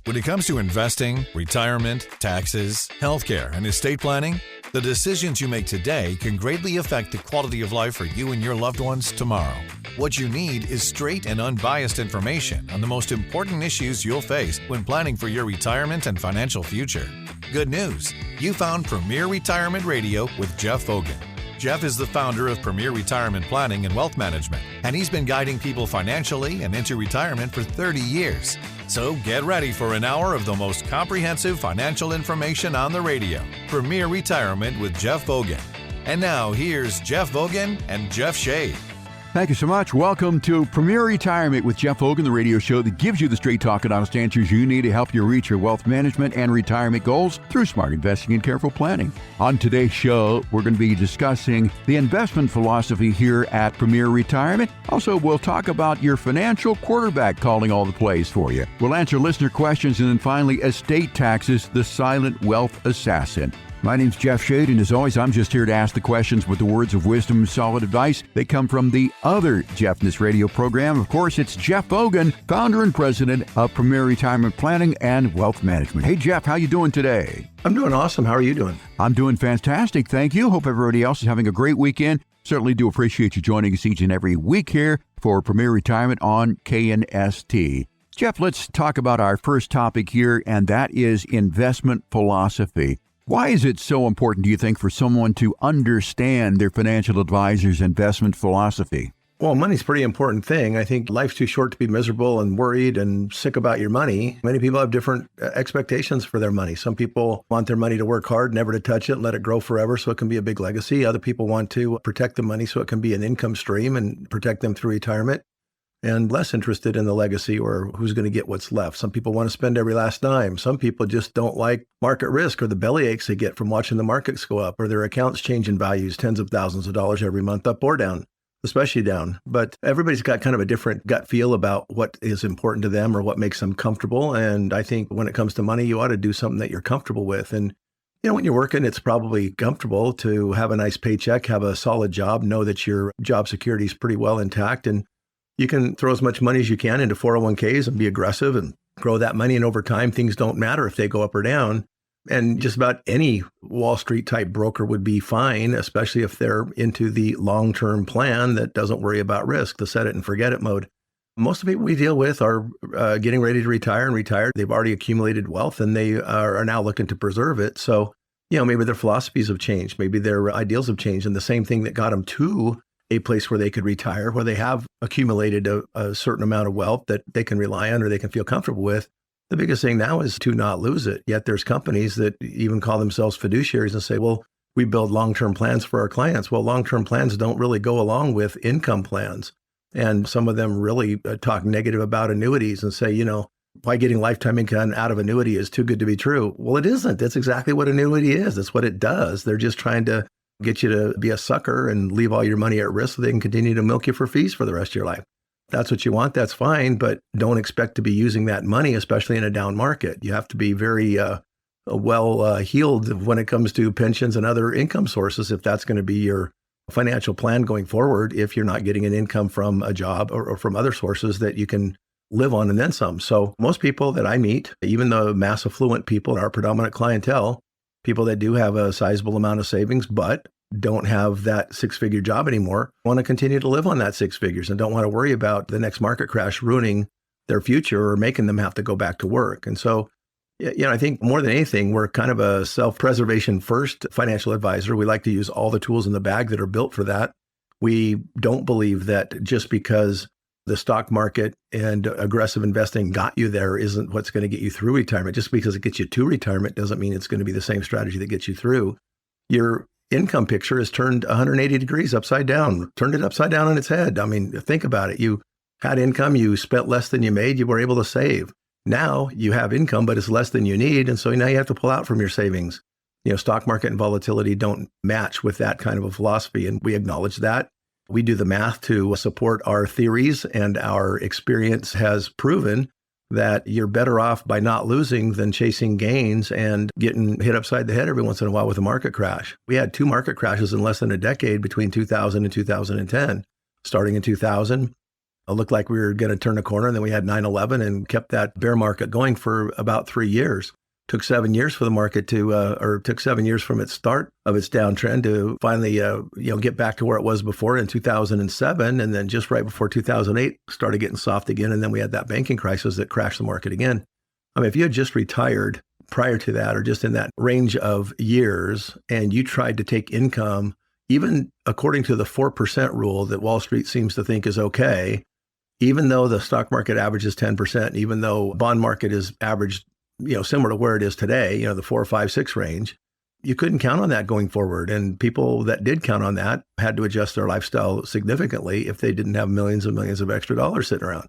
When it comes to investing, retirement, taxes, healthcare, and estate planning, the decisions you make today can greatly affect the quality of life for you and your loved ones tomorrow. What you need is straight and unbiased information on the most important issues you'll face when planning for your retirement and financial future. Good news, you found Premier Retirement Radio with Jeff Fogan. Jeff is the founder of Premier Retirement Planning and Wealth Management, and he's been guiding people financially and into retirement for 30 years. So get ready for an hour of the most comprehensive financial information on the radio. Premier Retirement with Jeff Fogan. And now here's Jeff Fogan and Jeff Shade. Thank you so much. Welcome to Premier Retirement with Jeff Fogan, the radio show that gives you the straight talk and honest answers you need to help you reach your wealth management and retirement goals through smart investing and careful planning. On today's show, we're going to be discussing the investment philosophy here at Premier Retirement. Also, we'll talk about your financial quarterback calling all the plays for you. We'll answer listener questions, and then finally, estate taxes, the silent wealth assassin. My name's Jeff Shade, and as always, I'm just here to ask the questions with the words of wisdom and solid advice. They come from the other Jeffness radio program. Of course, it's Jeff Fogan, founder and president of Premier Retirement Planning and Wealth Management. Hey, Jeff, how you doing today? I'm doing awesome. How are you doing? I'm doing fantastic. Thank you. Hope everybody else is having a great weekend. Certainly do appreciate you joining us each and every week here for Premier Retirement on KNST. Jeff, let's talk about our first topic here, and that is investment philosophy. Why is it so important, do you think, for someone to understand their financial advisor's investment philosophy? Well, money's a pretty important thing. I think life's too short to be miserable and worried and sick about your money. Many people have different expectations for their money. Some people want their money to work hard, never to touch it, and let it grow forever so it can be a big legacy. Other people want to protect the money so it can be an income stream and protect them through retirement, and less interested in the legacy or who's going to get what's left. Some people want to spend every last dime. Some people just don't like market risk or the belly aches they get from watching the markets go up or their accounts change in values tens of thousands of dollars every month, up or down, especially down. But everybody's got kind of a different gut feel about what is important to them or what makes them comfortable. And I think when it comes to money, you ought to do something that you're comfortable with. And when you're working, it's probably comfortable to have a nice paycheck, have a solid job, know that your job security is pretty well intact, and you can throw as much money as you can into 401ks and be aggressive and grow that money. And over time, things don't matter if they go up or down. And just about any Wall Street type broker would be fine, especially if they're into the long-term plan that doesn't worry about risk, the set it and forget it mode. Most of the people we deal with are getting ready to retire and retired. They've already accumulated wealth and they are now looking to preserve it. So, maybe their philosophies have changed. Maybe their ideals have changed. And the same thing that got them to a place where they could retire, where they have accumulated a certain amount of wealth that they can rely on or they can feel comfortable with. The biggest thing now is to not lose it. Yet there's companies that even call themselves fiduciaries and say, well, we build long-term plans for our clients. Well, long-term plans don't really go along with income plans. And some of them really talk negative about annuities and say, why getting lifetime income out of annuity is too good to be true. Well, it isn't. That's exactly what annuity is. That's what it does. They're just trying to get you to be a sucker and leave all your money at risk so they can continue to milk you for fees for the rest of your life. That's what you want, that's fine, but don't expect to be using that money, especially in a down market. You have to be very well-heeled when it comes to pensions and other income sources if that's going to be your financial plan going forward, if you're not getting an income from a job or from other sources that you can live on and then some. So most people that I meet, even the mass affluent people in our predominant clientele, people that do have a sizable amount of savings, but don't have that six-figure job anymore, want to continue to live on that six figures and don't want to worry about the next market crash ruining their future or making them have to go back to work. And so, I think more than anything, we're kind of a self-preservation first financial advisor. We like to use all the tools in the bag that are built for that. We don't believe that just because the stock market and aggressive investing got you there isn't what's going to get you through retirement. Just because it gets you to retirement doesn't mean it's going to be the same strategy that gets you through. Your income picture is turned 180 degrees upside down, turned it upside down on its head. I mean, think about it. You had income, you spent less than you made, you were able to save. Now you have income, but it's less than you need. And so now you have to pull out from your savings. Stock market and volatility don't match with that kind of a philosophy. And we acknowledge that. We do the math to support our theories, and our experience has proven that you're better off by not losing than chasing gains and getting hit upside the head every once in a while with a market crash. We had 2 market crashes in less than a decade between 2000 and 2010. Starting in 2000, It looked like we were going to turn a corner, and then we had 9/11 and kept that bear market going for about 3 years. Took 7 years for the market took 7 years from its start of its downtrend to finally, get back to where it was before in 2007. And then just right before 2008, started getting soft again. And then we had that banking crisis that crashed the market again. I mean, if you had just retired prior to that, or just in that range of years, and you tried to take income, even according to the 4% rule that Wall Street seems to think is okay, even though the stock market averages 10%, even though bond market is averaged similar to where it is today, the 4, 5, 6 range, you couldn't count on that going forward. And people that did count on that had to adjust their lifestyle significantly if they didn't have millions and millions of extra dollars sitting around.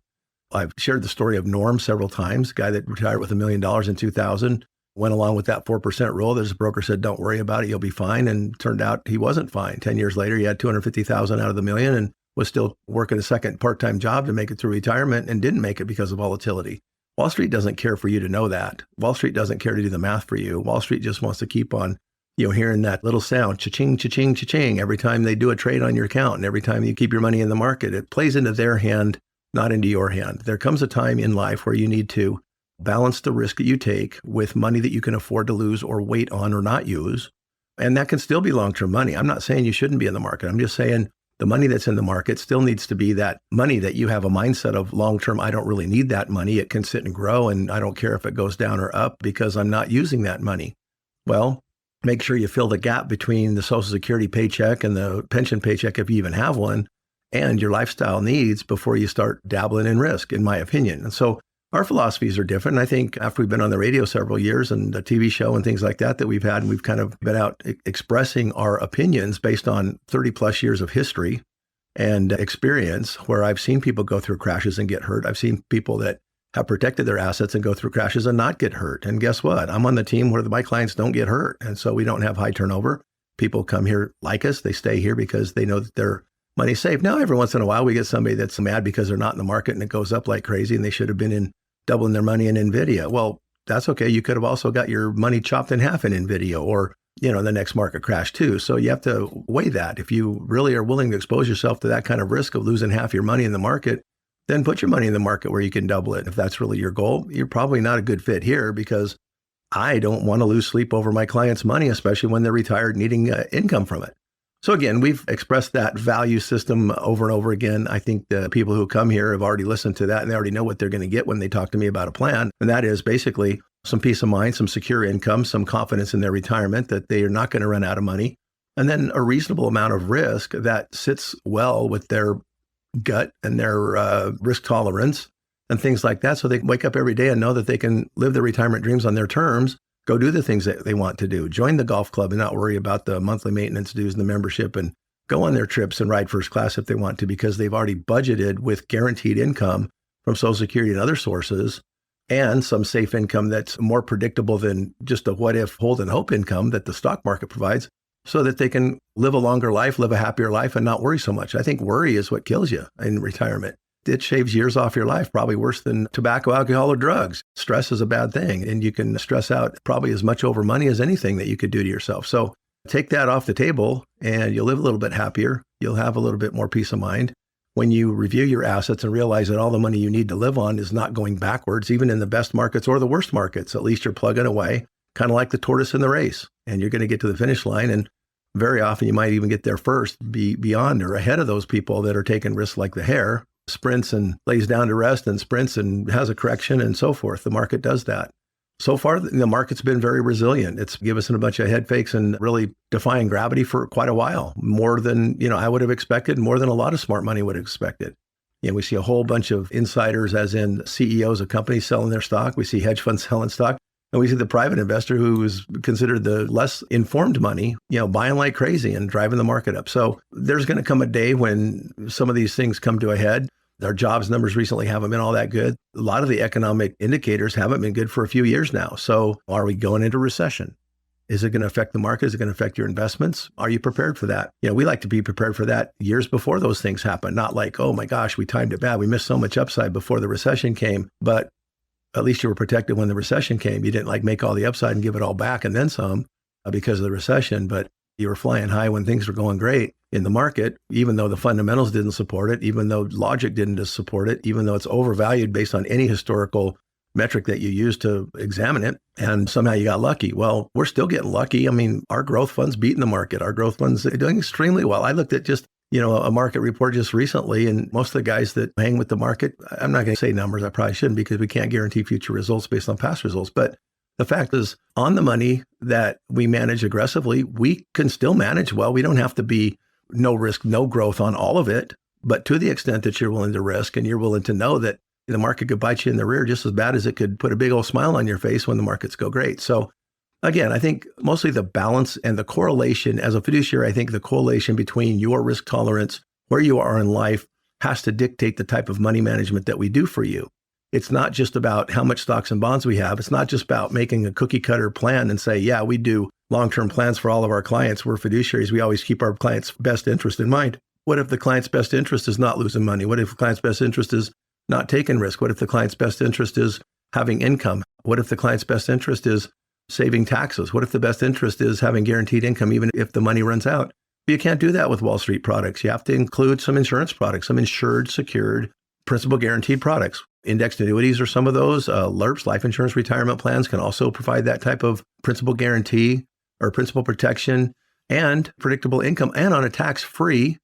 I've shared the story of Norm several times, a guy that retired with $1 million in 2000, went along with that 4% rule. There's a broker said, don't worry about it, you'll be fine. And turned out he wasn't fine. 10 years later, he had $250,000 out of the million and was still working a second part-time job to make it through retirement and didn't make it because of volatility. Wall Street doesn't care for you to know that. Wall Street doesn't care to do the math for you. Wall Street just wants to keep on, hearing that little sound, cha-ching, cha-ching, cha-ching, every time they do a trade on your account and every time you keep your money in the market. It plays into their hand, not into your hand. There comes a time in life where you need to balance the risk that you take with money that you can afford to lose or wait on or not use. And that can still be long-term money. I'm not saying you shouldn't be in the market. I'm just saying the money that's in the market still needs to be that money that you have a mindset of long-term. I don't really need that money. It can sit and grow, and I don't care if it goes down or up because I'm not using that money. Well, make sure you fill the gap between the Social Security paycheck and the pension paycheck, if you even have one, and your lifestyle needs before you start dabbling in risk, in my opinion. And so our philosophies are different. And I think after we've been on the radio several years and a TV show and things like that we've had, and we've kind of been out expressing our opinions based on 30 plus years of history and experience, where I've seen people go through crashes and get hurt. I've seen people that have protected their assets and go through crashes and not get hurt. And guess what? I'm on the team where my clients don't get hurt. And so we don't have high turnover. People come here like us. They stay here because they know that their money's safe. Now, every once in a while, we get somebody that's mad because they're not in the market and it goes up like crazy and they should have been in doubling their money in NVIDIA. Well, that's okay. You could have also got your money chopped in half in NVIDIA or, the next market crash too. So you have to weigh that. If you really are willing to expose yourself to that kind of risk of losing half your money in the market, then put your money in the market where you can double it. If that's really your goal, you're probably not a good fit here because I don't want to lose sleep over my clients' money, especially when they're retired needing income from it. So again, we've expressed that value system over and over again. I think the people who come here have already listened to that and they already know what they're going to get when they talk to me about a plan. And that is basically some peace of mind, some secure income, some confidence in their retirement that they are not going to run out of money, and then a reasonable amount of risk that sits well with their gut and their risk tolerance and things like that. So they can wake up every day and know that they can live their retirement dreams on their terms, go do the things that they want to do, join the golf club and not worry about the monthly maintenance dues and the membership, and go on their trips and ride first class if they want to, because they've already budgeted with guaranteed income from Social Security and other sources, and some safe income that's more predictable than just a what if, hold and hope income that the stock market provides, so that they can live a longer life, live a happier life, and not worry so much. I think worry is what kills you in retirement. It shaves years off your life, probably worse than tobacco, alcohol, or drugs. Stress is a bad thing, and you can stress out probably as much over money as anything that you could do to yourself. So take that off the table, and you'll live a little bit happier. You'll have a little bit more peace of mind. When you review your assets and realize that all the money you need to live on is not going backwards, even in the best markets or the worst markets, at least you're plugging away, kind of like the tortoise in the race, and you're going to get to the finish line. And very often you might even get there first, be beyond or ahead of those people that are taking risks like the hare, sprints and lays down to rest and sprints and has a correction and so forth. The market does that. So far, the market's been very resilient. It's given us a bunch of head fakes and really defying gravity for quite a while, more than I would have expected, more than a lot of smart money would have expected. We see a whole bunch of insiders, as in CEOs of companies, selling their stock. We see hedge funds selling stock. And we see the private investor, who is considered the less informed money, buying like crazy and driving the market up. So there's going to come a day when some of these things come to a head. Our jobs numbers recently haven't been all that good. A lot of the economic indicators haven't been good for a few years now. So are we going into recession? Is it going to affect the market? Is it going to affect your investments? Are you prepared for that? We like to be prepared for that years before those things happen. Not like, oh my gosh, we timed it bad. We missed so much upside before the recession came. But at least you were protected when the recession came. You didn't make all the upside and give it all back and then some because of the recession. But You were flying high when things were going great in the market, even though the fundamentals didn't support it, even though logic didn't support it, even though it's overvalued based on any historical metric that you use to examine it, and somehow you got lucky. Well, we're still getting lucky. I mean, our growth fund's beating the market. Our growth fund's doing extremely well. I looked at just, a market report just recently, and most of the guys that hang with the market, I'm not going to say numbers, I probably shouldn't because we can't guarantee future results based on past results. But the fact is, on the money that we manage aggressively, we can still manage well. We don't have to be no risk, no growth on all of it. But to the extent that you're willing to risk and you're willing to know that the market could bite you in the rear just as bad as it could put a big old smile on your face when the markets go great. So again, I think mostly the balance and the correlation as a fiduciary, I think the correlation between your risk tolerance, where you are in life, has to dictate the type of money management that we do for you. It's not just about how much stocks and bonds we have. It's not just about making a cookie cutter plan and say, yeah, we do long-term plans for all of our clients. We're fiduciaries. We always keep our client's best interest in mind. What if the client's best interest is not losing money? What if the client's best interest is not taking risk? What if the client's best interest is having income? What if the client's best interest is saving taxes? What if the best interest is having guaranteed income even if the money runs out? You can't do that with Wall Street products. You have to include some insurance products, some insured, secured, principal guaranteed products. Indexed annuities are some of those. LIRPs, life insurance retirement plans, can also provide that type of principal guarantee or principal protection and predictable income, and on a tax-free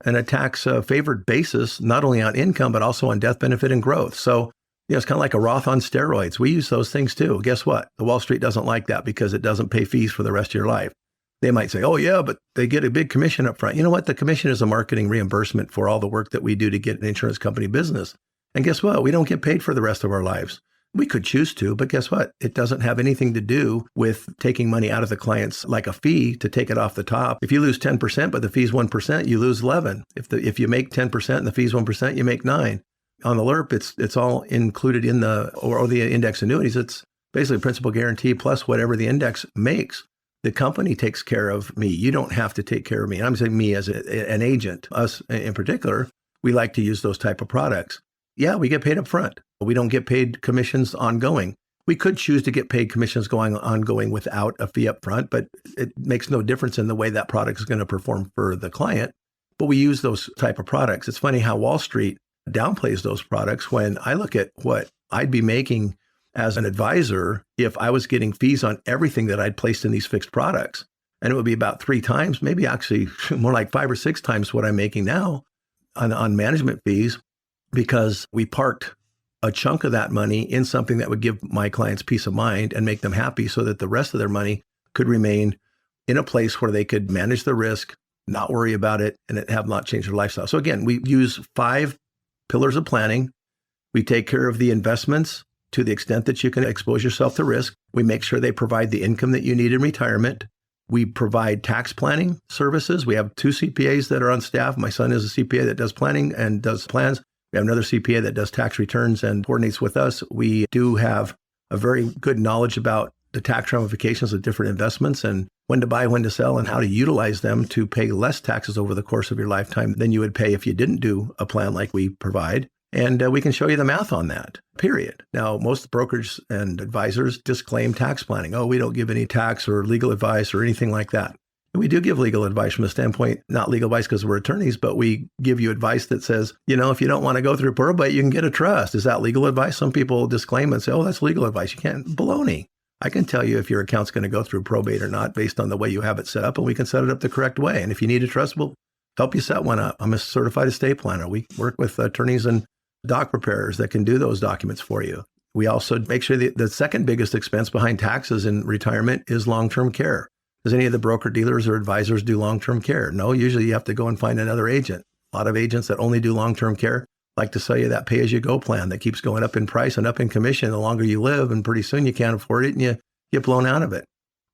and a tax-favored basis, not only on income, but also on death benefit and growth. So, it's kind of like a Roth on steroids. We use those things too. Guess what? The Wall Street doesn't like that because it doesn't pay fees for the rest of your life. They might say, oh yeah, but they get a big commission up front. You know what? The commission is a marketing reimbursement for all the work that we do to get an insurance company business. And guess what? We don't get paid for the rest of our lives. We could choose to, but guess what? It doesn't have anything to do with taking money out of the clients like a fee to take it off the top. If you lose 10%, but the fee's 1%, you lose 11. If you make 10% and the fee's 1%, you make 9. On the LIRP, it's all included in the index annuities. It's basically principal guarantee plus whatever the index makes. The company takes care of me. You don't have to take care of me. And I'm saying me as an agent, us in particular, we like to use those type of products. Yeah, we get paid up front. We don't get paid commissions ongoing. We could choose to get paid commissions ongoing without a fee up front, but it makes no difference in the way that product is going to perform for the client. But we use those type of products. It's funny how Wall Street downplays those products when I look at what I'd be making as an advisor if I was getting fees on everything that I'd placed in these fixed products. And it would be about 3 times, maybe actually more like 5 or 6 times what I'm making now on management fees, because we parked a chunk of that money in something that would give my clients peace of mind and make them happy so that the rest of their money could remain in a place where they could manage the risk, not worry about it, and have not changed their lifestyle. So again, we use 5 pillars of planning. We take care of the investments to the extent that you can expose yourself to risk. We make sure they provide the income that you need in retirement. We provide tax planning services. We have 2 CPAs that are on staff. My son is a CPA that does planning and does plans. We have another CPA that does tax returns and coordinates with us. We do have a very good knowledge about the tax ramifications of different investments and when to buy, when to sell, and how to utilize them to pay less taxes over the course of your lifetime than you would pay if you didn't do a plan like we provide. And we can show you the math on that, period. Now, most brokers and advisors disclaim tax planning. Oh, we don't give any tax or legal advice or anything like that. And we do give legal advice from the standpoint, not legal advice because we're attorneys, but we give you advice that says, if you don't want to go through probate, you can get a trust. Is that legal advice? Some people disclaim and say, oh, that's legal advice. You can't. Baloney. I can tell you if your account's going to go through probate or not based on the way you have it set up, and we can set it up the correct way. And if you need a trust, we'll help you set one up. I'm a certified estate planner. We work with attorneys and doc preparers that can do those documents for you. We also make sure that the second biggest expense behind taxes in retirement is long-term care. Does any of the broker dealers or advisors do long-term care? No, usually you have to go and find another agent. A lot of agents that only do long-term care like to sell you that pay-as-you-go plan that keeps going up in price and up in commission the longer you live, and pretty soon you can't afford it and you get blown out of it.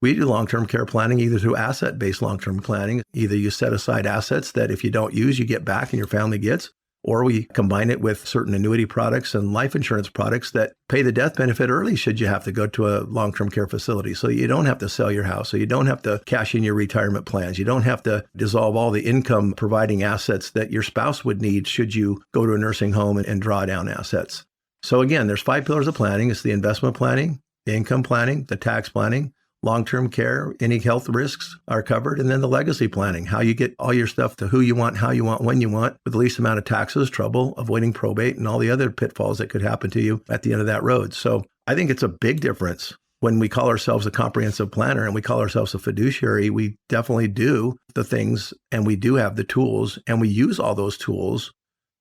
We do long-term care planning either through asset-based long-term planning. Either you set aside assets that if you don't use, you get back and your family gets, or we combine it with certain annuity products and life insurance products that pay the death benefit early should you have to go to a long-term care facility. So you don't have to sell your house. So you don't have to cash in your retirement plans. You don't have to dissolve all the income providing assets that your spouse would need should you go to a nursing home and draw down assets. So again, there's 5 pillars of planning. It's the investment planning, the income planning, the tax planning, long-term care, any health risks are covered. And then the legacy planning, how you get all your stuff to who you want, how you want, when you want, with the least amount of taxes, trouble, avoiding probate, and all the other pitfalls that could happen to you at the end of that road. So I think it's a big difference when we call ourselves a comprehensive planner and we call ourselves a fiduciary. We definitely do the things, and we do have the tools, and we use all those tools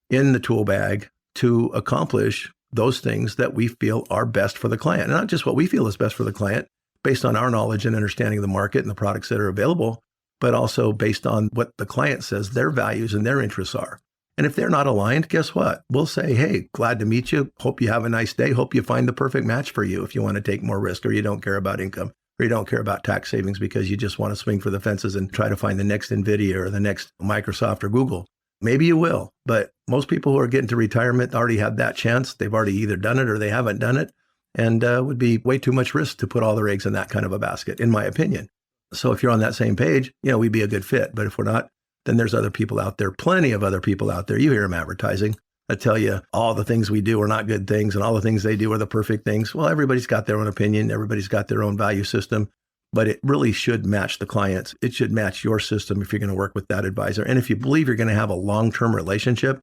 in the tool bag to accomplish those things that we feel are best for the client. And not just what we feel is best for the client based on our knowledge and understanding of the market and the products that are available, but also based on what the client says their values and their interests are. And if they're not aligned, guess what? We'll say, hey, glad to meet you. Hope you have a nice day. Hope you find the perfect match for you if you want to take more risk, or you don't care about income, or you don't care about tax savings because you just want to swing for the fences and try to find the next NVIDIA or the next Microsoft or Google. Maybe you will, but most people who are getting to retirement already had that chance. They've already either done it or they haven't done it, and would be way too much risk to put all their eggs in that kind of a basket, in my opinion. So if you're on that same page, we'd be a good fit. But if we're not, then there's other people out there, plenty of other people out there. You hear them advertising. I tell you, all the things we do are not good things, and all the things they do are the perfect things. Well, everybody's got their own opinion. Everybody's got their own value system, but it really should match the clients. It should match your system if you're going to work with that advisor. And if you believe you're going to have a long-term relationship,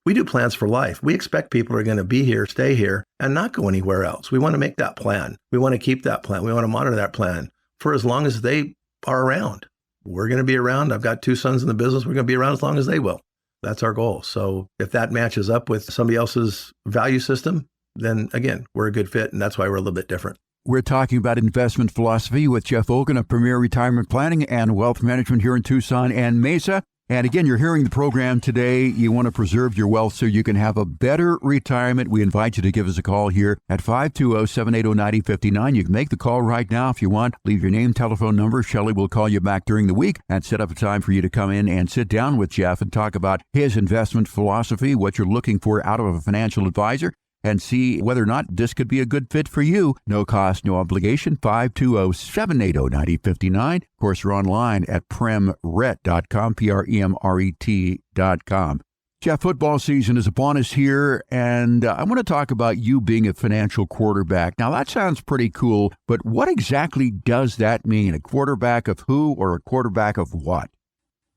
we do plans for life. We expect people are going to be here, stay here, and not go anywhere else. We want to make that plan. We want to keep that plan. We want to monitor that plan for as long as they are around. We're going to be around. I've got 2 sons in the business. We're going to be around as long as they will. That's our goal. So if that matches up with somebody else's value system, then again, we're a good fit. And that's why we're a little bit different. We're talking about investment philosophy with Jeff Oken of Premier Retirement Planning and Wealth Management here in Tucson and Mesa. And again, you're hearing the program today. You want to preserve your wealth so you can have a better retirement. We invite you to give us a call here at 520-780-9059. You can make the call right now if you want. Leave your name, telephone number. Shelley will call you back during the week and set up a time for you to come in and sit down with Jeff and talk about his investment philosophy, what you're looking for out of a financial advisor, and see whether or not this could be a good fit for you. No cost, no obligation, 520-780-9059. Of course, you're online at premret.com, Premret.com. Jeff, football season is upon us here, and I want to talk about you being a financial quarterback. Now, that sounds pretty cool, but what exactly does that mean? A quarterback of who, or a quarterback of what?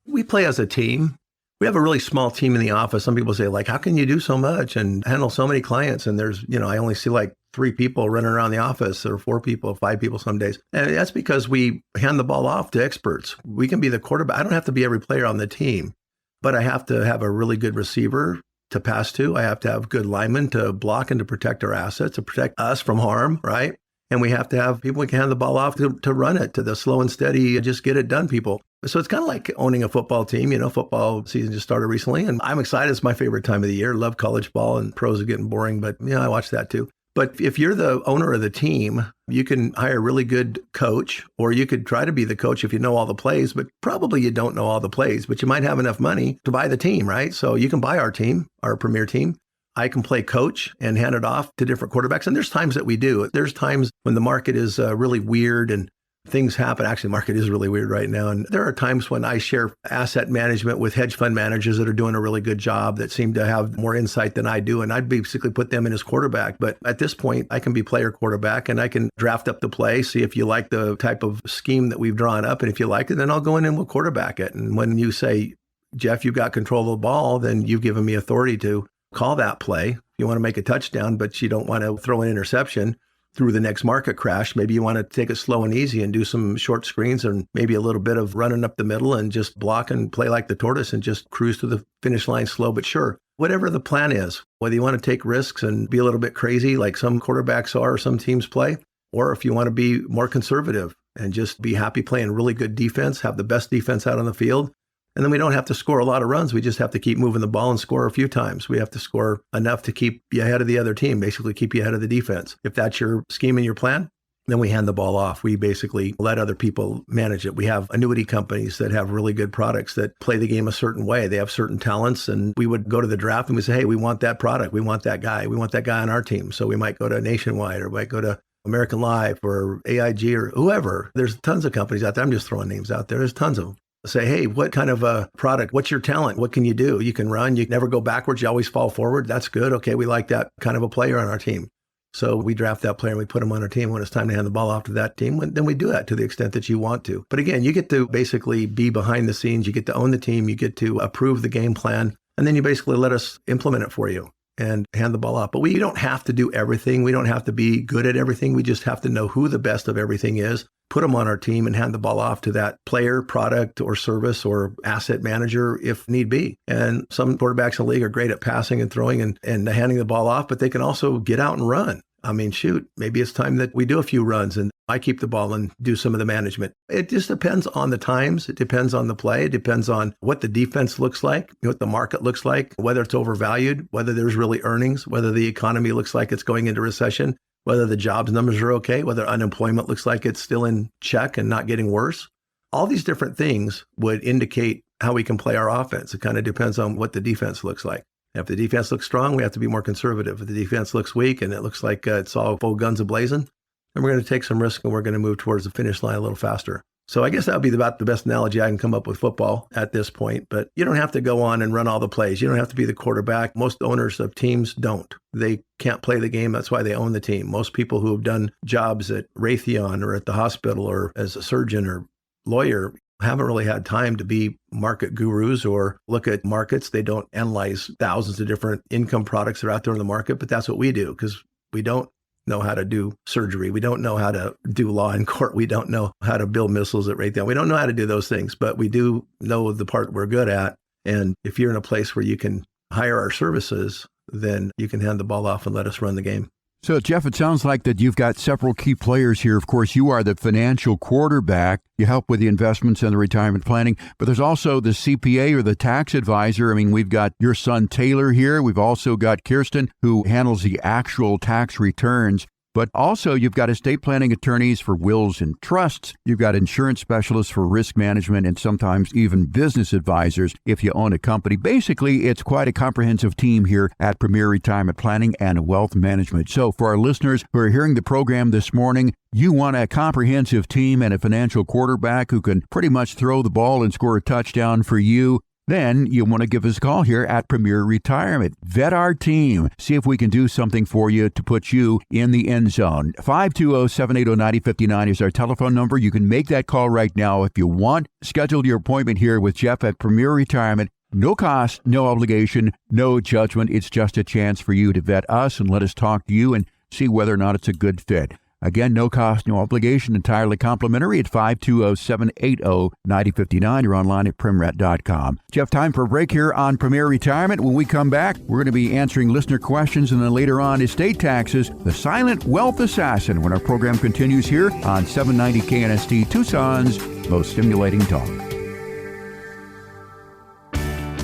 We play as a team. We have a really small team in the office. Some people say, like, how can you do so much and handle so many clients? And there's, I only see like 3 people running around the office, or 4 people, 5 people some days. And that's because we hand the ball off to experts. We can be the quarterback. I don't have to be every player on the team, but I have to have a really good receiver to pass to. I have to have good linemen to block and to protect our assets, to protect us from harm, right? And we have to have people we can hand the ball off to run it, to the slow and steady, just get it done people. So it's kind of like owning a football team. Football season just started recently, and I'm excited. It's my favorite time of the year. Love college ball, and pros are getting boring, but I watch that too. But if you're the owner of the team, you can hire a really good coach, or you could try to be the coach if you know all the plays, but probably you don't know all the plays, but you might have enough money to buy the team, right? So you can buy our team, our premier team. I can play coach and hand it off to different quarterbacks. And there's times that we do. There's times when the market is really weird and things happen. Actually, the market is really weird right now. And there are times when I share asset management with hedge fund managers that are doing a really good job, that seem to have more insight than I do. And I'd basically put them in as quarterback. But at this point, I can be player quarterback, and I can draft up the play, see if you like the type of scheme that we've drawn up. And if you like it, then I'll go in and we'll quarterback it. And when you say, Jeff, you've got control of the ball, then you've given me authority to call that play. If you want to make a touchdown, but you don't want to throw an interception through the next market crash, maybe you want to take it slow and easy and do some short screens and maybe a little bit of running up the middle and just block and play like the tortoise and just cruise to the finish line slow but sure. Whatever the plan is, whether you want to take risks and be a little bit crazy like some quarterbacks are or some teams play, or if you want to be more conservative and just be happy playing really good defense, have the best defense out on the field. And then we don't have to score a lot of runs. We just have to keep moving the ball and score a few times. We have to score enough to keep you ahead of the other team, basically keep you ahead of the defense. If that's your scheme and your plan, then we hand the ball off. We basically let other people manage it. We have annuity companies that have really good products that play the game a certain way. They have certain talents, and we would go to the draft and we say, hey, we want that product. We want that guy. We want that guy on our team. So we might go to Nationwide, or might go to American Life or AIG or whoever. There's tons of companies out there. I'm just throwing names out there. There's tons of them. Say, hey, what kind of a product? What's your talent? What can you do? You can run. You never go backwards. You always fall forward. That's good. Okay, we like that kind of a player on our team. So we draft that player and we put him on our team. When it's time to hand the ball off to that team, then we do that to the extent that you want to. But again, you get to basically be behind the scenes. You get to own the team. You get to approve the game plan. And then you basically let us implement it for you and hand the ball off. But we don't have to do everything. We don't have to be good at everything. We just have to know who the best of everything is, put them on our team and hand the ball off to that player, product, or service or asset manager if need be. And some quarterbacks in the league are great at passing and throwing and handing the ball off, but they can also get out and run. I mean, shoot, maybe it's time that we do a few runs and I keep the ball and do some of the management. It just depends on the times. It depends on the play. It depends on what the defense looks like, what the market looks like, whether it's overvalued, whether there's really earnings, whether the economy looks like it's going into recession, whether the jobs numbers are okay, whether unemployment looks like it's still in check and not getting worse. All these different things would indicate how we can play our offense. It kind of depends on what the defense looks like. If the defense looks strong, we have to be more conservative. If the defense looks weak and it looks like it's all full guns a-blazing, then we're going to take some risk and we're going to move towards the finish line a little faster. So I guess that would be about the best analogy I can come up with football at this point. But you don't have to go on and run all the plays. You don't have to be the quarterback. Most owners of teams don't. They can't play the game. That's why they own the team. Most people who have done jobs at Raytheon or at the hospital or as a surgeon or lawyer haven't really had time to be market gurus or look at markets. They don't analyze thousands of different income products that are out there in the market, but that's what we do because we don't know how to do surgery. We don't know how to do law in court. We don't know how to build missiles at Raytheon. We don't know how to do those things, but we do know the part we're good at. And if you're in a place where you can hire our services, then you can hand the ball off and let us run the game. So, Jeff, it sounds like that you've got several key players here. Of course, you are the financial quarterback. You help with the investments and the retirement planning, but there's also the CPA or the tax advisor. I mean, we've got your son, Taylor, here. We've also got Kirsten, who handles the actual tax returns. But also, you've got estate planning attorneys for wills and trusts. You've got insurance specialists for risk management and sometimes even business advisors if you own a company. Basically, it's quite a comprehensive team here at Premier Retirement Planning and Wealth Management. So for our listeners who are hearing the program this morning, you want a comprehensive team and a financial quarterback who can pretty much throw the ball and score a touchdown for you. Then you want to give us a call here at Premier Retirement. Vet our team. See if we can do something for you to put you in the end zone. 520-780-9059 is our telephone number. You can make that call right now if you want. Schedule your appointment here with Jeff at Premier Retirement. No cost, no obligation, no judgment. It's just a chance for you to vet us and let us talk to you and see whether or not it's a good fit. Again, no cost, no obligation, entirely complimentary at 520-780-9059 or online at primret.com. Jeff, time for a break here on Premier Retirement. When we come back, we're going to be answering listener questions and then later on estate taxes, the silent wealth assassin, when our program continues here on 790 KNST, Tucson's most stimulating talk.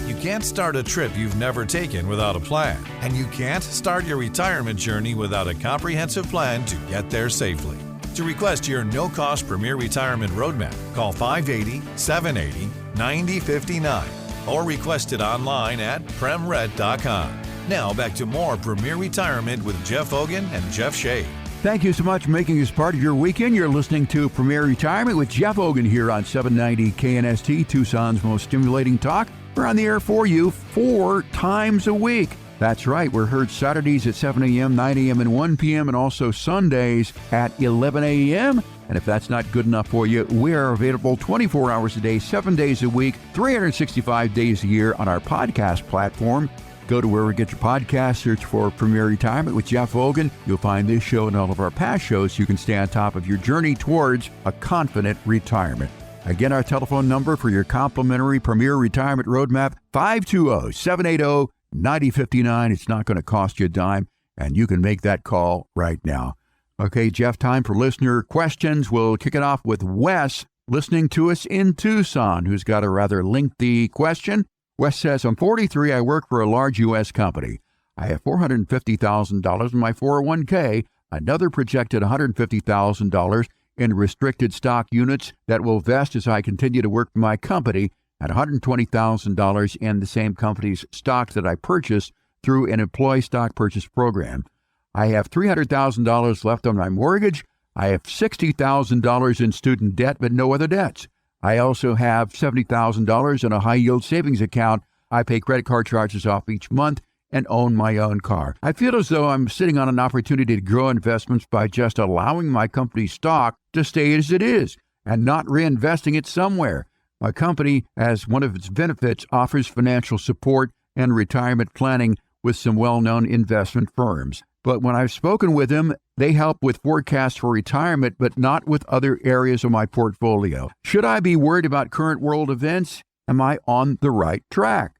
You can't start a trip you've never taken without a plan, and you can't start your retirement journey without a comprehensive plan to get there safely. To request your no-cost Premier Retirement Roadmap, call 580-780-9059 or request it online at premret.com. Now back to more Premier Retirement with Jeff Hogan and Jeff Shea. Thank you so much for making us part of your weekend. You're listening to Premier Retirement with Jeff Hogan here on 790 KNST, Tucson's most stimulating talk. We're on the air for you 4 times a week. That's right. We're heard Saturdays at 7 a.m., 9 a.m., and 1 p.m., and also Sundays at 11 a.m. And if that's not good enough for you, we are available 24 hours a day, 7 days a week, 365 days a year on our podcast platform. Go to wherever you get your podcast, search for Premier Retirement with Jeff Hogan. You'll find this show and all of our past shows so you can stay on top of your journey towards a confident retirement. Again, our telephone number for your complimentary Premier Retirement Roadmap, 520-780-9059. It's not going to cost you a dime, and you can make that call right now. Okay, Jeff, time for listener questions. We'll kick it off with Wes, listening to us in Tucson, who's got a rather lengthy question. Wes says, I'm 43. I work for a large U.S. company. I have $450,000 in my 401k, another projected $150,000 in restricted stock units that will vest as I continue to work for my company, at $120,000 in the same company's stocks that I purchased through an employee stock purchase program. I have $300,000 left on my mortgage. I have $60,000 in student debt, but no other debts. I also have $70,000 in a high-yield savings account. I pay credit card charges off each month, and own my own car. I feel as though I'm sitting on an opportunity to grow investments by just allowing my company's stock to stay as it is and not reinvesting it somewhere. My company, as one of its benefits, offers financial support and retirement planning with some well-known investment firms. But when I've spoken with them, they help with forecasts for retirement, but not with other areas of my portfolio. Should I be worried about current world events? Am I on the right track?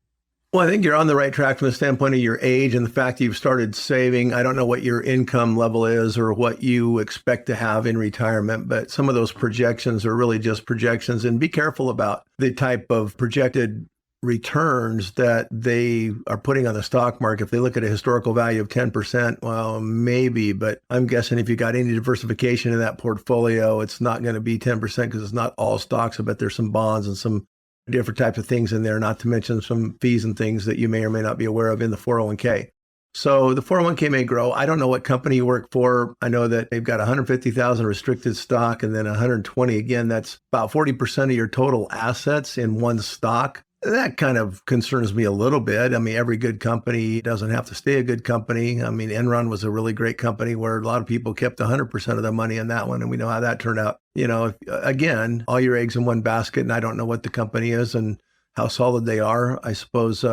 Well, I think you're on the right track from the standpoint of your age and the fact that you've started saving. I don't know what your income level is or what you expect to have in retirement, but some of those projections are really just projections. And be careful about the type of projected returns that they are putting on the stock market. If they look at a historical value of 10%, well, maybe, but I'm guessing if you got any diversification in that portfolio, it's not going to be 10% because it's not all stocks. I bet there's some bonds and some different types of things in there, not to mention some fees and things that you may or may not be aware of in the 401k. So the 401k may grow. I don't know what company you work for. I know that they've got 150,000 restricted stock and then 120. Again, that's about 40% of your total assets in one stock. That kind of concerns me a little bit. I mean, every good company doesn't have to stay a good company. I mean, Enron was a really great company where a lot of people kept 100% of their money in that one. And we know how that turned out. You know, again, all your eggs in one basket. And I don't know what the company is and how solid they are. I suppose,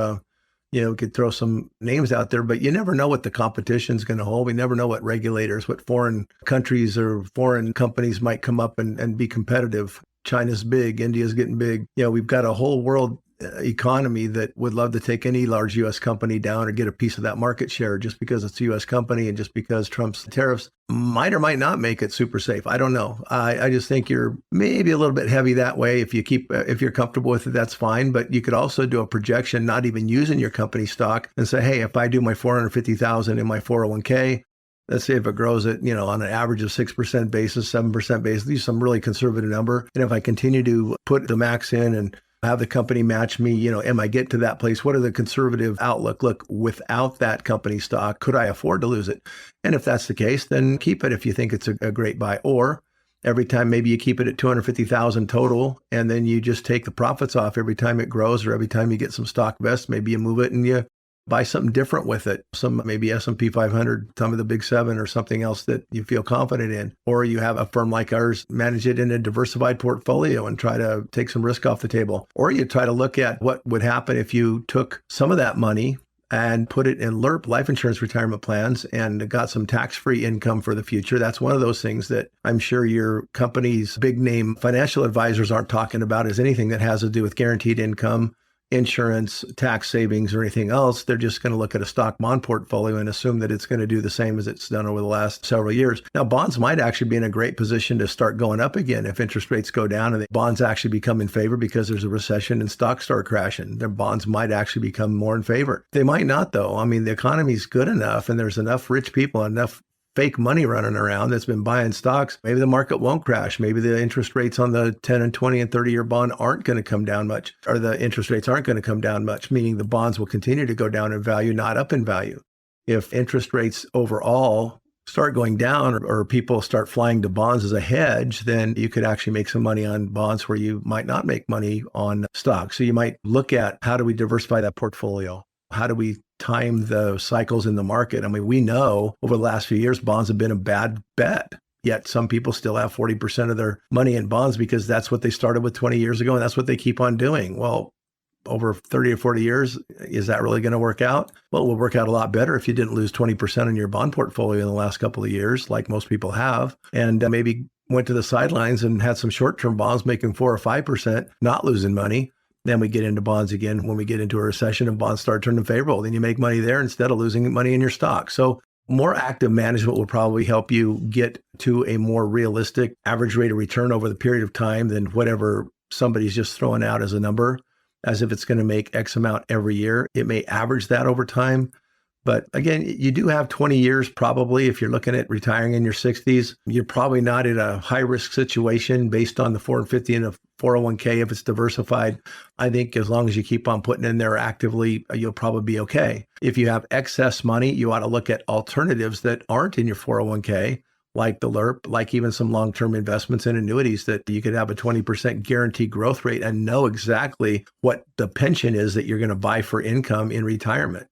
we could throw some names out there, but you never know what the competition is going to hold. We never know what regulators, what foreign countries or foreign companies might come up and be competitive. China's big. India's getting big. We've got a whole world economy that would love to take any large U.S. company down or get a piece of that market share just because it's a U.S. company and just because Trump's tariffs might or might not make it super safe. I don't know. I just think you're maybe a little bit heavy that way. If you're comfortable with it, that's fine. But you could also do a projection, not even using your company stock and say, hey, if I do my $450,000 in my 401k, let's say if it grows at, on an average of 6% basis, 7% basis, these are some really conservative number. And if I continue to put the max in and have the company match me, am I getting to that place? What are the conservative outlook? Look, without that company stock, could I afford to lose it? And if that's the case, then keep it if you think it's a great buy. Or every time maybe you keep it at 250,000 total, and then you just take the profits off every time it grows, or every time you get some stock vest, maybe you move it and you buy something different with it. Some maybe S&P 500, some of the big seven or something else that you feel confident in. Or you have a firm like ours, manage it in a diversified portfolio and try to take some risk off the table. Or you try to look at what would happen if you took some of that money and put it in LIRP, life insurance retirement plans, and got some tax-free income for the future. That's one of those things that I'm sure your company's big name financial advisors aren't talking about is anything that has to do with guaranteed income, insurance, tax savings, or anything else. They're just going to look at a stock bond portfolio and assume that it's going to do the same as it's done over the last several years. Now, bonds might actually be in a great position to start going up again if interest rates go down and the bonds actually become in favor because there's a recession and stocks start crashing. Their bonds might actually become more in favor. They might not, though. I mean, the economy's good enough and there's enough rich people, enough fake money running around that's been buying stocks. Maybe the market won't crash. Maybe the interest rates on the 10 and 20 and 30-year bond aren't going to come down much, or the interest rates aren't going to come down much, meaning the bonds will continue to go down in value, not up in value. If interest rates overall start going down or people start flying to bonds as a hedge, then you could actually make some money on bonds where you might not make money on stocks. So you might look at how do we diversify that portfolio? How do we time the cycles in the market? I mean, we know over the last few years, bonds have been a bad bet. Yet some people still have 40% of their money in bonds because that's what they started with 20 years ago. And that's what they keep on doing. Well, over 30 or 40 years, is that really going to work out? Well, it will work out a lot better if you didn't lose 20% on your bond portfolio in the last couple of years, like most people have, and maybe went to the sidelines and had some short-term bonds making 4 or 5%, not losing money. Then we get into bonds again when we get into a recession and bonds start turning favorable. Then you make money there instead of losing money in your stock. So more active management will probably help you get to a more realistic average rate of return over the period of time than whatever somebody's just throwing out as a number, as if it's going to make X amount every year. It may average that over time. But again, you do have 20 years probably. If you're looking at retiring in your 60s, you're probably not in a high risk situation based on the 450 and the 401k if it's diversified. I think as long as you keep on putting in there actively, you'll probably be okay. If you have excess money, you ought to look at alternatives that aren't in your 401k, like the LIRP, like even some long-term investments in annuities that you could have a 20% guaranteed growth rate and know exactly what the pension is that you're going to buy for income in retirement.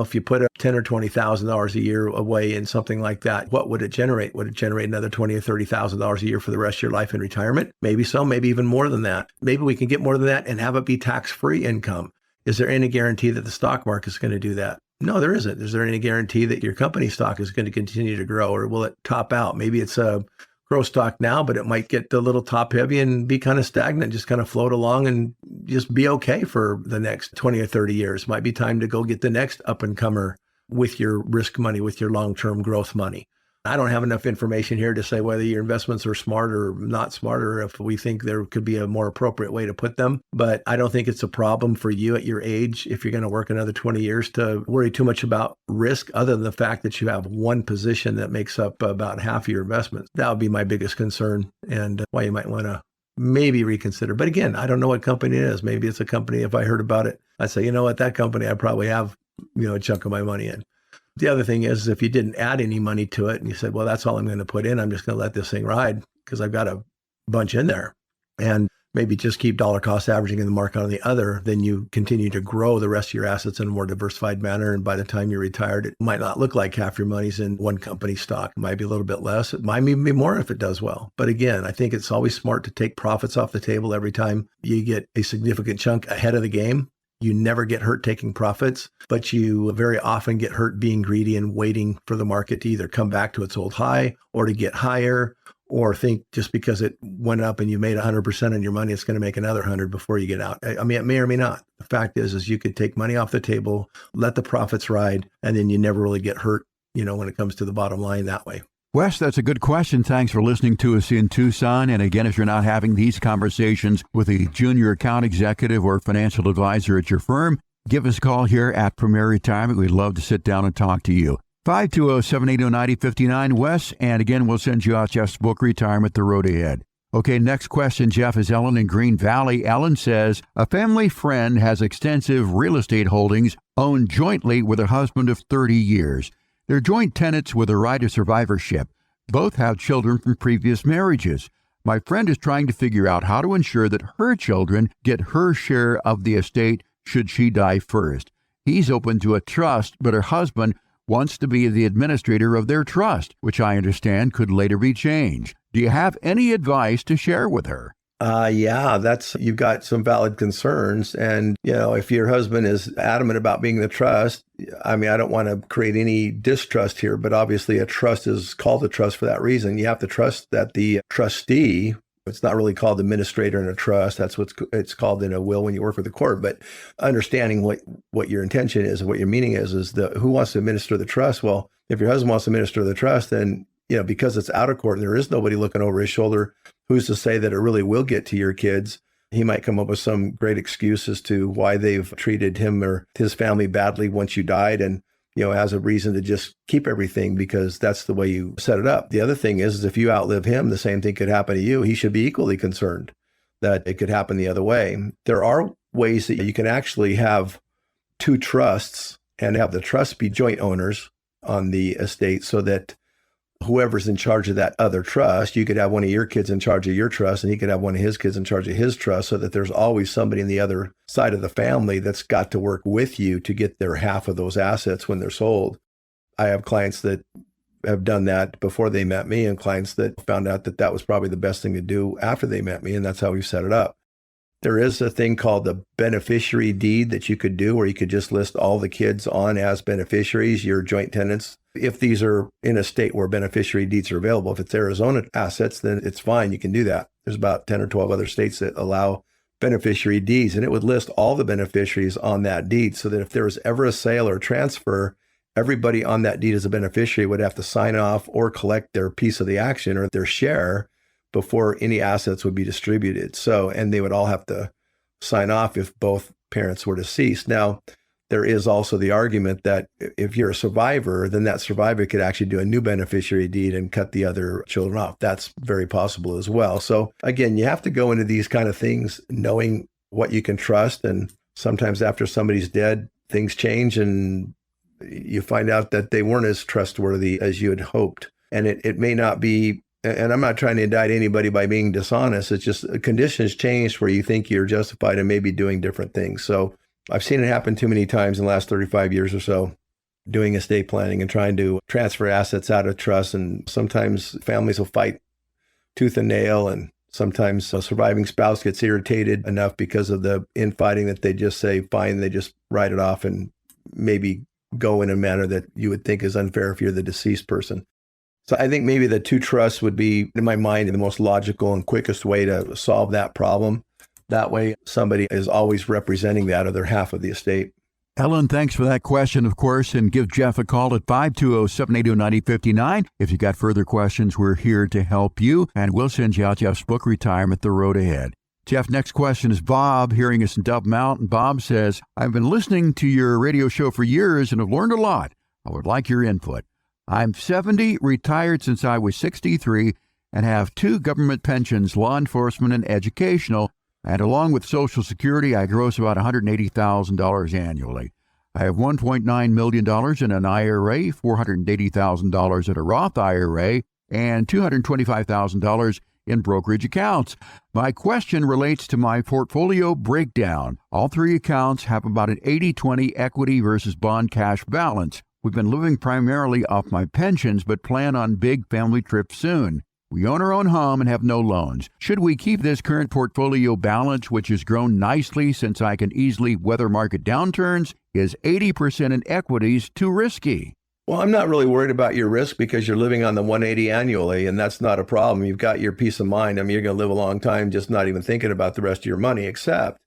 If you put $10,000 or $20,000 a year away in something like that, what would it generate? Would it generate another $20,000 or $30,000 a year for the rest of your life in retirement? Maybe so, maybe even more than that. Maybe we can get more than that and have it be tax-free income. Is there any guarantee that the stock market is going to do that? No, there isn't. Is there any guarantee that your company stock is going to continue to grow, or will it top out? Maybe it's a growth stock now, but it might get a little top heavy and be kind of stagnant, just kind of float along and just be okay for the next 20 or 30 years. Might be time to go get the next up and comer with your risk money, with your long-term growth money. I don't have enough information here to say whether your investments are smart or not smart, or if we think there could be a more appropriate way to put them. But I don't think it's a problem for you at your age, if you're going to work another 20 years, to worry too much about risk, other than the fact that you have one position that makes up about half of your investments. That would be my biggest concern, and why you might want to maybe reconsider. But again, I don't know what company it is. Maybe it's a company, if I heard about it, I'd say, you know what, that company, I probably have, a chunk of my money in. The other thing is, if you didn't add any money to it and you said, well, that's all I'm going to put in, I'm just going to let this thing ride because I've got a bunch in there, and maybe just keep dollar cost averaging in the market on the other, then you continue to grow the rest of your assets in a more diversified manner. And by the time you're retired, it might not look like half your money's in one company stock. It might be a little bit less. It might even be more if it does well. But again, I think it's always smart to take profits off the table every time you get a significant chunk ahead of the game. You never get hurt taking profits, but you very often get hurt being greedy and waiting for the market to either come back to its old high or to get higher, or think just because it went up and you made 100% on your money, it's going to make another 100 before you get out. I mean, it may or may not. The fact is you could take money off the table, let the profits ride, and then you never really get hurt, when it comes to the bottom line that way. Wes, that's a good question. Thanks for listening to us in Tucson. And again, if you're not having these conversations with a junior account executive or financial advisor at your firm, give us a call here at Premier Retirement. We'd love to sit down and talk to you. 520-780-9059, Wes. And again, we'll send you out Jeff's book, Retirement: The Road Ahead. Okay, next question, Jeff, is Ellen in Green Valley. Ellen says, a family friend has extensive real estate holdings owned jointly with her husband of 30 years. They're joint tenants with a right of survivorship. Both have children from previous marriages. My friend is trying to figure out how to ensure that her children get her share of the estate should she die first. He's open to a trust, but her husband wants to be the administrator of their trust, which I understand could later be changed. Do you have any advice to share with her? You've got some valid concerns. And, if your husband is adamant about being the trust, I don't want to create any distrust here, but obviously a trust is called a trust for that reason. You have to trust that the trustee, it's not really called administrator in a trust. That's what it's called in a will when you work with the court. But understanding what your intention is and what your meaning is who wants to administer the trust? Well, if your husband wants to administer the trust, then, because it's out of court and there is nobody looking over his shoulder, who's to say that it really will get to your kids? He might come up with some great excuse as to why they've treated him or his family badly once you died, and, has a reason to just keep everything because that's the way you set it up. The other thing is if you outlive him, the same thing could happen to you. He should be equally concerned that it could happen the other way. There are ways that you can actually have two trusts and have the trust be joint owners on the estate, so that whoever's in charge of that other trust, you could have one of your kids in charge of your trust, and he could have one of his kids in charge of his trust, so that there's always somebody in the other side of the family that's got to work with you to get their half of those assets when they're sold. I have clients that have done that before they met me, and clients that found out that that was probably the best thing to do after they met me, and that's how we've set it up. There is a thing called the beneficiary deed that you could do, where you could just list all the kids on as beneficiaries, your joint tenants. If these are in a state where beneficiary deeds are available, if it's Arizona assets, then it's fine. You can do that. There's about 10 or 12 other states that allow beneficiary deeds, and it would list all the beneficiaries on that deed, so that if there was ever a sale or transfer, everybody on that deed as a beneficiary would have to sign off or collect their piece of the action or their share before any assets would be distributed. And they would all have to sign off if both parents were deceased. Now, there is also the argument that if you're a survivor, then that survivor could actually do a new beneficiary deed and cut the other children off. That's very possible as well. So again, you have to go into these kind of things knowing what you can trust. And sometimes after somebody's dead, things change and you find out that they weren't as trustworthy as you had hoped. And it may not be, and I'm not trying to indict anybody by being dishonest. It's just conditions change where you think you're justified in maybe doing different things. So I've seen it happen too many times in the last 35 years or so. doing estate planning and trying to transfer assets out of trust. And sometimes families will fight tooth and nail, and sometimes a surviving spouse gets irritated enough because of the infighting that they just say, fine, they just write it off and maybe go in a manner that you would think is unfair if you're the deceased person. So I think maybe the two trusts would be, in my mind, the most logical and quickest way to solve that problem. That way, somebody is always representing the other half of the estate. Ellen, thanks for that question, of course, and give Jeff a call at 520-780-9059. If you got further questions, we're here to help you, and we'll send you out Jeff's book, Retirement: The Road Ahead. Jeff, next question is Bob, hearing us in Dove Mountain. Bob says, I've been listening to your radio show for years and have learned a lot. I would like your input. I'm 70, retired since I was 63, and have 2 government pensions, law enforcement and educational, and along with Social Security, I gross about $180,000 annually. I have $1.9 million in an IRA, $480,000 in a Roth IRA, and $225,000 in brokerage accounts. My question relates to my portfolio breakdown. All 3 accounts have about an 80-20 equity versus bond cash balance. We've been living primarily off my pensions, but plan on big family trips soon. We own our own home and have no loans. Should we keep this current portfolio balance, which has grown nicely since I can easily weather market downturns? Is 80% in equities too risky? Well, I'm not really worried about your risk because you're living on the 180 annually, and that's not a problem. You've got your peace of mind. I mean, you're going to live a long time just not even thinking about the rest of your money, except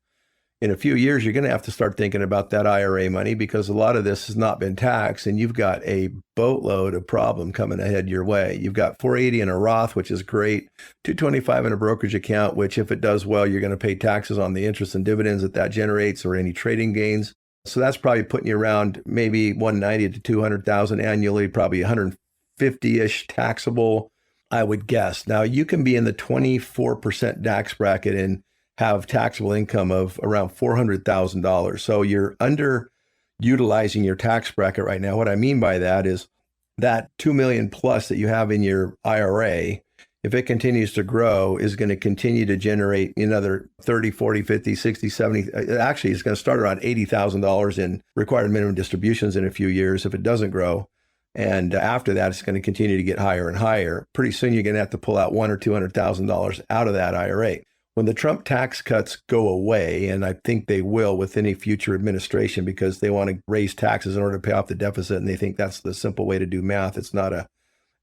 in a few years, you're going to have to start thinking about that IRA money because a lot of this has not been taxed, and you've got a boatload of problem coming ahead your way. You've got 480 in a Roth, which is great, 225 in a brokerage account, which if it does well, you're going to pay taxes on the interest and dividends that generates or any trading gains. So that's probably putting you around maybe 190 to 200,000 annually, probably 150-ish taxable, I would guess. Now, you can be in the 24% DAX bracket and have taxable income of around $400,000. So you're underutilizing your tax bracket right now. What I mean by that is that $2 million plus that you have in your IRA, if it continues to grow, is going to continue to generate another 30, 40, 50, 60, 70. Actually, it's going to start around $80,000 in required minimum distributions in a few years if it doesn't grow. And after that, it's going to continue to get higher and higher. Pretty soon, you're going to have to pull out $100,000 or $200,000 out of that IRA. When the Trump tax cuts go away, and I think they will with any future administration because they want to raise taxes in order to pay off the deficit, and they think that's the simple way to do math. It's not a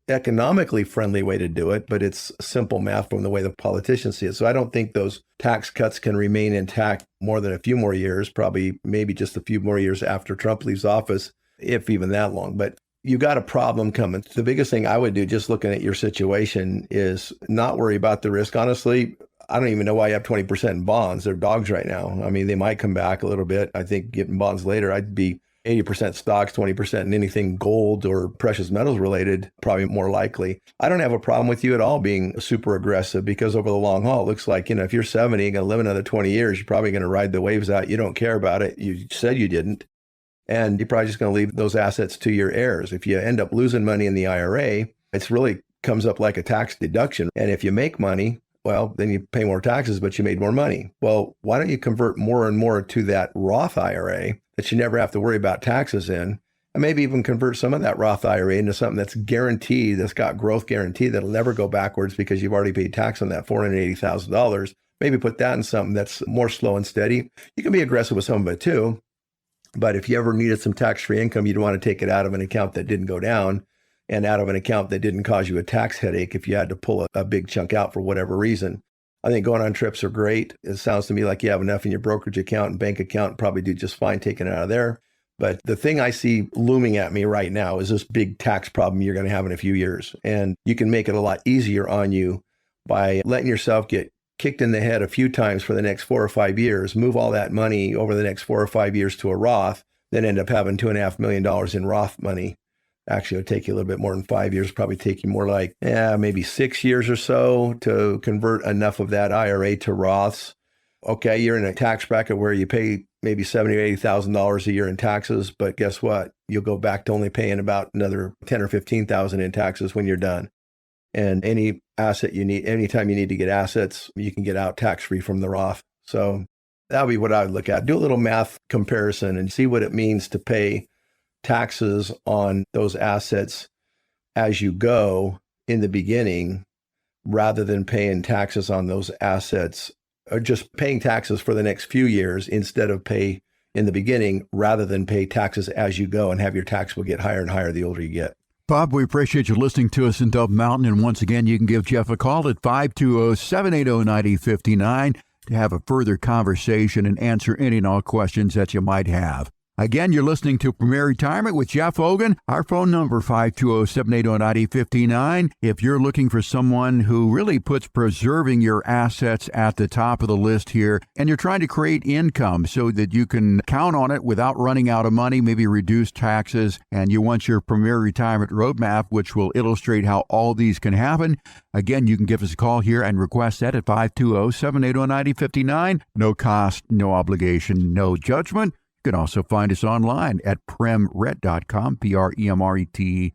economically friendly way to do it, but it's simple math from the way the politicians see it. So I don't think those tax cuts can remain intact more than a few more years, probably maybe just a few more years after Trump leaves office, if even that long. But you got a problem coming. The biggest thing I would do, just looking at your situation, is not worry about the risk. Honestly, I don't even know why you have 20% in bonds. They're dogs right now. I mean, they might come back a little bit. I think getting bonds later, I'd be 80% stocks, 20% in anything gold or precious metals related, probably more likely. I don't have a problem with you at all being super aggressive because over the long haul, it looks like, if you're 70, you're going to live another 20 years, you're probably going to ride the waves out. You don't care about it. You said you didn't. And you're probably just going to leave those assets to your heirs. If you end up losing money in the IRA, it's really comes up like a tax deduction. And if you make money, well, then you pay more taxes, but you made more money. Well, why don't you convert more and more to that Roth IRA that you never have to worry about taxes in, and maybe even convert some of that Roth IRA into something that's guaranteed, that's got growth guarantee, that'll never go backwards because you've already paid tax on that $480,000. Maybe put that in something that's more slow and steady. You can be aggressive with some of it too, but if you ever needed some tax-free income, you'd want to take it out of an account that didn't go down and out of an account that didn't cause you a tax headache if you had to pull a big chunk out for whatever reason. I think going on trips are great. It sounds to me like you have enough in your brokerage account and bank account, probably do just fine taking it out of there. But the thing I see looming at me right now is this big tax problem you're going to have in a few years. And you can make it a lot easier on you by letting yourself get kicked in the head a few times for the next 4 or 5 years, move all that money over the next 4 or 5 years to a Roth, then end up having $2.5 million in Roth money. Actually, it'll take you a little bit more than 5 years, probably take you more like, maybe 6 years or so to convert enough of that IRA to Roths. Okay, you're in a tax bracket where you pay maybe $70,000 or $80,000 a year in taxes, but guess what? You'll go back to only paying about another $10,000 or $15,000 in taxes when you're done. And any asset you need, anytime you need to get assets, you can get out tax-free from the Roth. So that would be what I would look at. Do a little math comparison and see what it means to pay taxes on those assets as you go in the beginning, rather than paying taxes on those assets, or just paying taxes for the next few years instead of pay in the beginning, rather than pay taxes as you go and have your tax bill get higher and higher the older you get. Bob, we appreciate you listening to us in Dove Mountain. And once again, you can give Jeff a call at 520-780-9059 to have a further conversation and answer any and all questions that you might have. Again, you're listening to Premier Retirement with Jeff Hogan. Our phone number, 520-780-9059. If you're looking for someone who really puts preserving your assets at the top of the list here, and you're trying to create income so that you can count on it without running out of money, maybe reduce taxes, and you want your Premier Retirement Roadmap, which will illustrate how all these can happen, again, you can give us a call here and request that at 520-780-9059. No cost, no obligation, no judgment. You can also find us online at premret.com, PREMRET.com.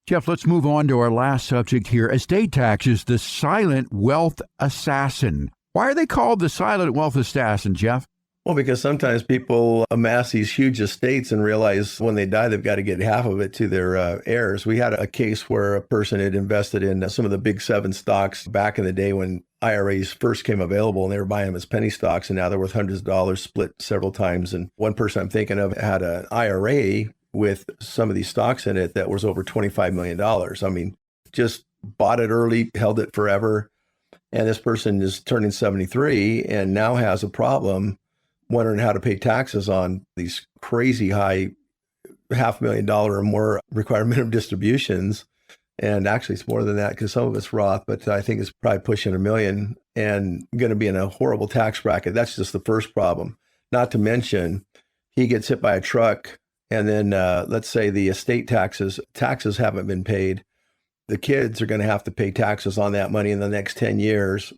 Jeff, let's move on to our last subject here. Estate taxes, the silent wealth assassin. Why are they called the silent wealth assassin, Jeff? Well, because sometimes people amass these huge estates and realize when they die, they've got to get half of it to their heirs. We had a case where a person had invested in some of the big seven stocks back in the day when IRAs first came available, and they were buying them as penny stocks, and now they're worth hundreds of dollars, split several times. And one person I'm thinking of had an IRA with some of these stocks in it that was over $25 million. I mean, just bought it early, held it forever. And this person is turning 73 and now has a problem wondering how to pay taxes on these crazy high $500,000 or more required minimum distributions. And actually it's more than that because some of it's Roth, but I think it's probably pushing $1 million and going to be in a horrible tax bracket. That's just the first problem. Not to mention he gets hit by a truck and then let's say the estate taxes haven't been paid. The kids are going to have to pay taxes on that money in the next 10 years.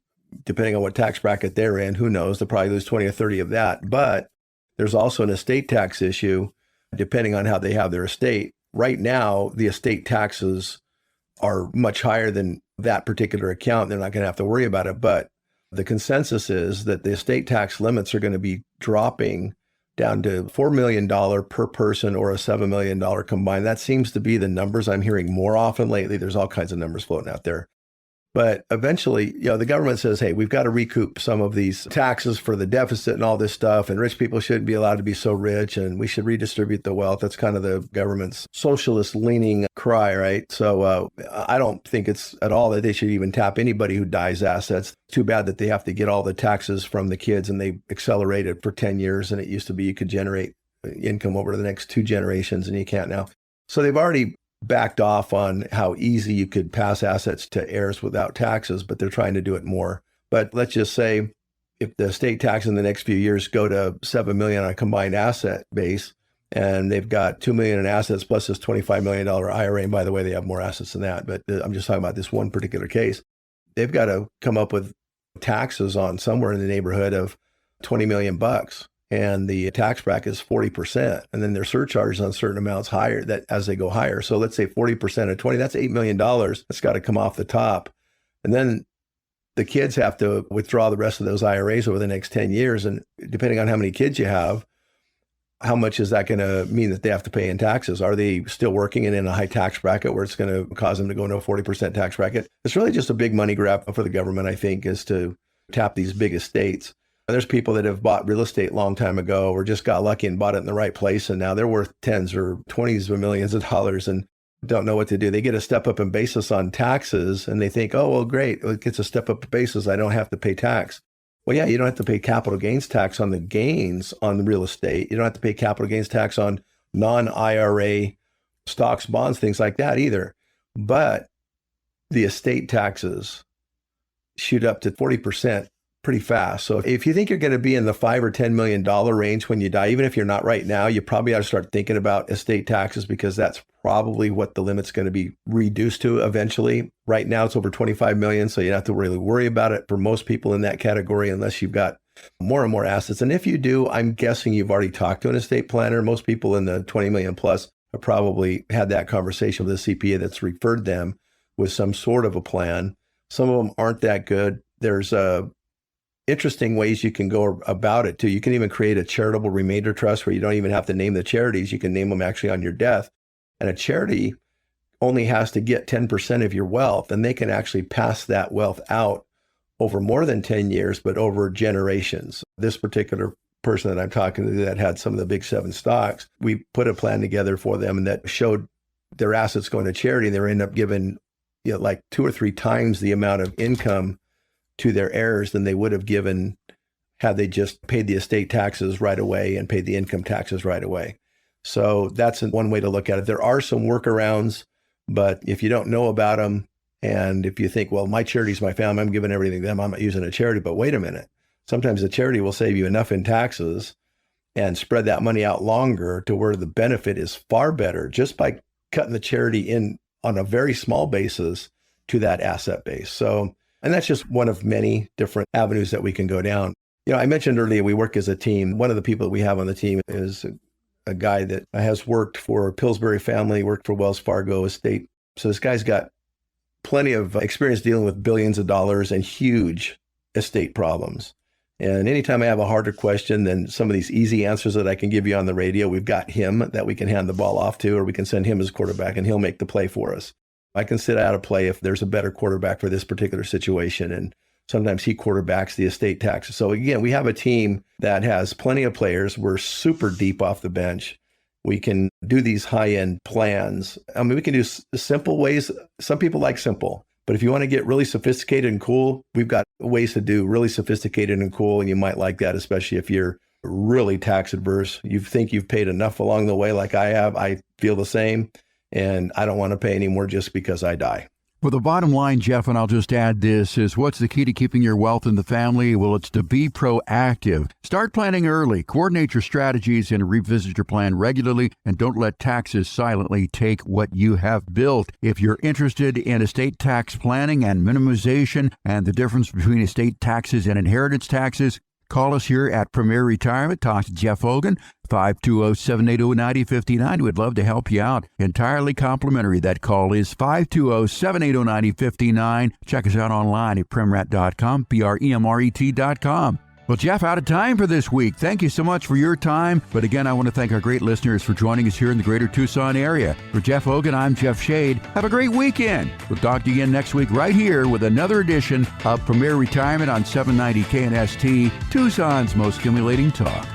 Depending on what tax bracket they're in, who knows, they'll probably lose 20 or 30 of that. But there's also an estate tax issue, depending on how they have their estate. Right now, the estate taxes are much higher than that particular account. They're not going to have to worry about it. But the consensus is that the estate tax limits are going to be dropping down to $4 million per person or a $7 million combined. That seems to be the numbers I'm hearing more often lately. There's all kinds of numbers floating out there. But eventually, the government says, hey, we've got to recoup some of these taxes for the deficit and all this stuff. And rich people shouldn't be allowed to be so rich. And we should redistribute the wealth. That's kind of the government's socialist leaning cry, right? So I don't think it's at all that they should even tap anybody who dies assets. Too bad that they have to get all the taxes from the kids and they accelerate it for 10 years. And it used to be you could generate income over the next 2 generations and you can't now. So they've already backed off on how easy you could pass assets to heirs without taxes, but they're trying to do it more. But let's just say if the estate tax in the next few years go to $7 million on a combined asset base, and they've got $2 million in assets plus this $25 million IRA, and by the way, they have more assets than that, but I'm just talking about this one particular case. They've got to come up with taxes on somewhere in the neighborhood of $20 million. And the tax bracket is 40%. And then their surcharges on certain amounts higher that as they go higher. So let's say 40% of 20, that's $8 million. That's got to come off the top. And then the kids have to withdraw the rest of those IRAs over the next 10 years. And depending on how many kids you have, how much is that going to mean that they have to pay in taxes? Are they still working and in a high tax bracket where it's going to cause them to go into a 40% tax bracket? It's really just a big money grab for the government, I think, is to tap these big estates. There's people that have bought real estate a long time ago or just got lucky and bought it in the right place. And now they're worth tens or 20s of millions of dollars and don't know what to do. They get a step up in basis on taxes and they think, oh, well, great. It gets a step up in basis. I don't have to pay tax. Well, yeah, you don't have to pay capital gains tax on the gains on the real estate. You don't have to pay capital gains tax on non-IRA stocks, bonds, things like that either. But the estate taxes shoot up to 40% pretty fast. So if you think you're going to be in the $5 or $10 million range when you die, even if you're not right now, you probably ought to start thinking about estate taxes because that's probably what the limit's going to be reduced to eventually. Right now it's over 25 million. So you don't have to really worry about it for most people in that category unless you've got more and more assets. And if you do, I'm guessing you've already talked to an estate planner. Most people in the 20 million plus have probably had that conversation with a CPA that's referred them with some sort of a plan. Some of them aren't that good. There's interesting ways you can go about it too. You can even create a charitable remainder trust where you don't even have to name the charities. You can name them actually on your death. And a charity only has to get 10% of your wealth, and they can actually pass that wealth out over more than 10 years, but over generations. This particular person that I'm talking to that had some of the big 7 stocks, we put a plan together for them and that showed their assets going to charity. And they end up giving like 2 or 3 times the amount of income to their heirs than they would have given had they just paid the estate taxes right away and paid the income taxes right away. So that's one way to look at it. There are some workarounds, but if you don't know about them, and if you think, well, my charity's my family, I'm giving everything to them, I'm not using a charity, but wait a minute. Sometimes the charity will save you enough in taxes and spread that money out longer to where the benefit is far better just by cutting the charity in on a very small basis to that asset base. So, and that's just one of many different avenues that we can go down. I mentioned earlier, we work as a team. One of the people that we have on the team is a guy that has worked for Pillsbury family, worked for Wells Fargo Estate. So this guy's got plenty of experience dealing with billions of dollars and huge estate problems. And anytime I have a harder question than some of these easy answers that I can give you on the radio, we've got him that we can hand the ball off to, or we can send him as quarterback and he'll make the play for us. I can sit out a play if there's a better quarterback for this particular situation. And sometimes he quarterbacks the estate taxes. So again, we have a team that has plenty of players. We're super deep off the bench. We can do these high-end plans. I mean, we can do simple ways. Some people like simple, but if you want to get really sophisticated and cool, we've got ways to do really sophisticated and cool. And you might like that, especially if you're really tax adverse. You think you've paid enough along the way like I have. I feel the same. And I don't want to pay any more just because I die. Well, the bottom line, Jeff, and I'll just add this, is what's the key to keeping your wealth in the family? Well, it's to be proactive. Start planning early. Coordinate your strategies and revisit your plan regularly. And don't let taxes silently take what you have built. If you're interested in estate tax planning and minimization and the difference between estate taxes and inheritance taxes, call us here at Premier Retirement. Talk to Jeff Hogan, 520-780-9059. We'd love to help you out. Entirely complimentary. That call is 520-780-9059. Check us out online at premrat.com, premret.com. Well, Jeff, out of time for this week. Thank you so much for your time. But again, I want to thank our great listeners for joining us here in the greater Tucson area. For Jeff Hogan, I'm Jeff Shade. Have a great weekend. We'll talk to you again next week right here with another edition of Premier Retirement on 790 KNST, Tucson's most stimulating talk.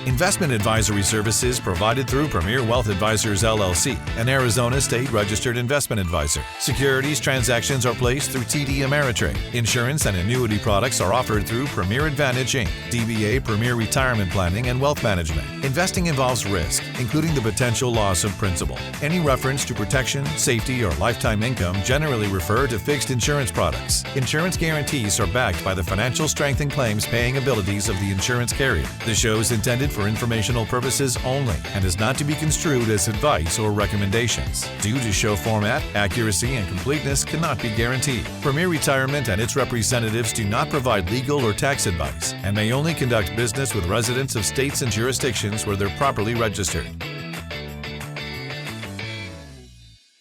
Investment advisory services provided through Premier Wealth Advisors, LLC, an Arizona state registered investment advisor. Securities transactions are placed through TD Ameritrade. Insurance and annuity products are offered through Premier Advantage Inc., DBA Premier Retirement Planning and Wealth Management. Investing involves risk, including the potential loss of principal. Any reference to protection, safety, or lifetime income generally refer to fixed insurance products. Insurance guarantees are backed by the financial strength and claims paying abilities of the insurance carrier. The show is intended for informational purposes only and is not to be construed as advice or recommendations. Due to show format, accuracy and completeness cannot be guaranteed. Premier Retirement and its representatives do not provide legal or tax advice and may only conduct business with residents of states and jurisdictions where they're properly registered.